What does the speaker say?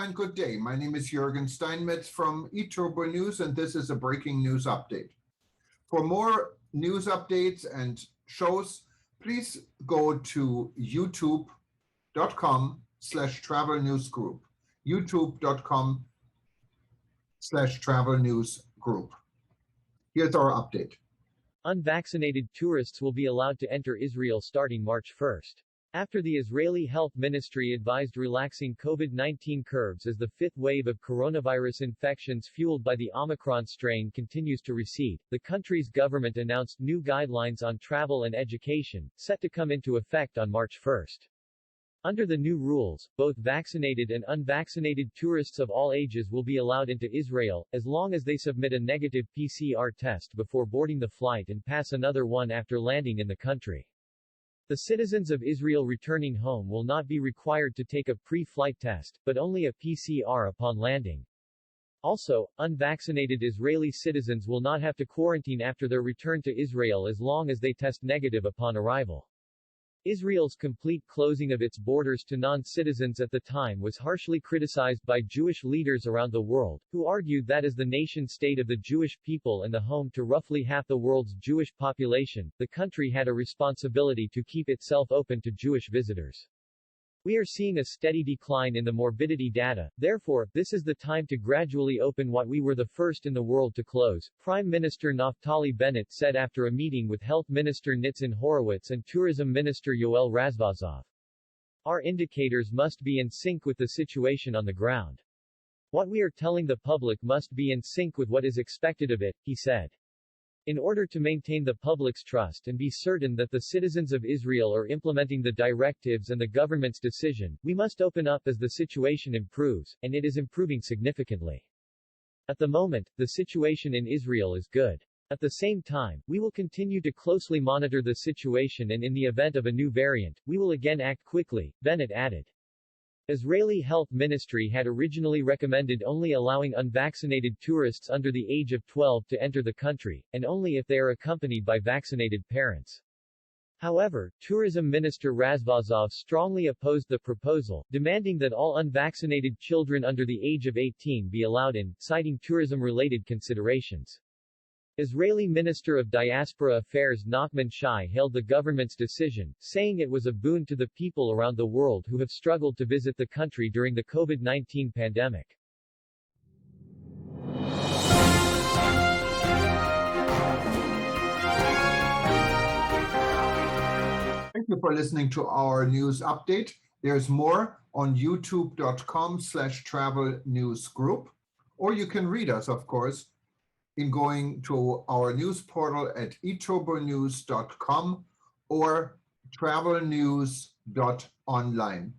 and good day. My name is Jürgen Steinmetz from eTurboNews, and this is a breaking news update. For more news updates and shows, please go to youtube.com/travel news group. youtube.com/travel news group. Here's our update. Unvaccinated tourists will be allowed to enter Israel starting March 1st. After the Israeli Health Ministry advised relaxing COVID-19 curves as the fifth wave of coronavirus infections fueled by the Omicron strain continues to recede, the country's government announced new guidelines on travel and education, set to come into effect on March 1st. Under the new rules, both vaccinated and unvaccinated tourists of all ages will be allowed into Israel, as long as they submit a negative PCR test before boarding the flight and pass another one after landing in the country. The citizens of Israel returning home will not be required to take a pre-flight test, but only a PCR upon landing. Also, unvaccinated Israeli citizens will not have to quarantine after their return to Israel as long as they test negative upon arrival. Israel's complete closing of its borders to non-citizens at the time was harshly criticized by Jewish leaders around the world, who argued that as the nation-state of the Jewish people and the home to roughly half the world's Jewish population, the country had a responsibility to keep itself open to Jewish visitors. We are seeing a steady decline in the morbidity data, therefore, this is the time to gradually open what we were the first in the world to close, Prime Minister Naftali Bennett said after a meeting with Health Minister Nitzan Horowitz and Tourism Minister Yoel Razvazov. Our indicators must be in sync with the situation on the ground. What we are telling the public must be in sync with what is expected of it, he said. In order to maintain the public's trust and be certain that the citizens of Israel are implementing the directives and the government's decision, we must open up as the situation improves, and it is improving significantly. At the moment, the situation in Israel is good. At the same time, we will continue to closely monitor the situation and in the event of a new variant, we will again act quickly, Bennett added. Israeli Health Ministry had originally recommended only allowing unvaccinated tourists under the age of 12 to enter the country, and only if they are accompanied by vaccinated parents. However, Tourism Minister Razvazov strongly opposed the proposal, demanding that all unvaccinated children under the age of 18 be allowed in, citing tourism-related considerations. Israeli Minister of Diaspora Affairs Nachman Shai hailed the government's decision, saying it was a boon to the people around the world who have struggled to visit the country during the COVID-19 pandemic. Thank you for listening to our news update. There's more on youtube.com/travel news group, or you can read us, of course, in going to our news portal at eTurboNews.com or travelnews.online.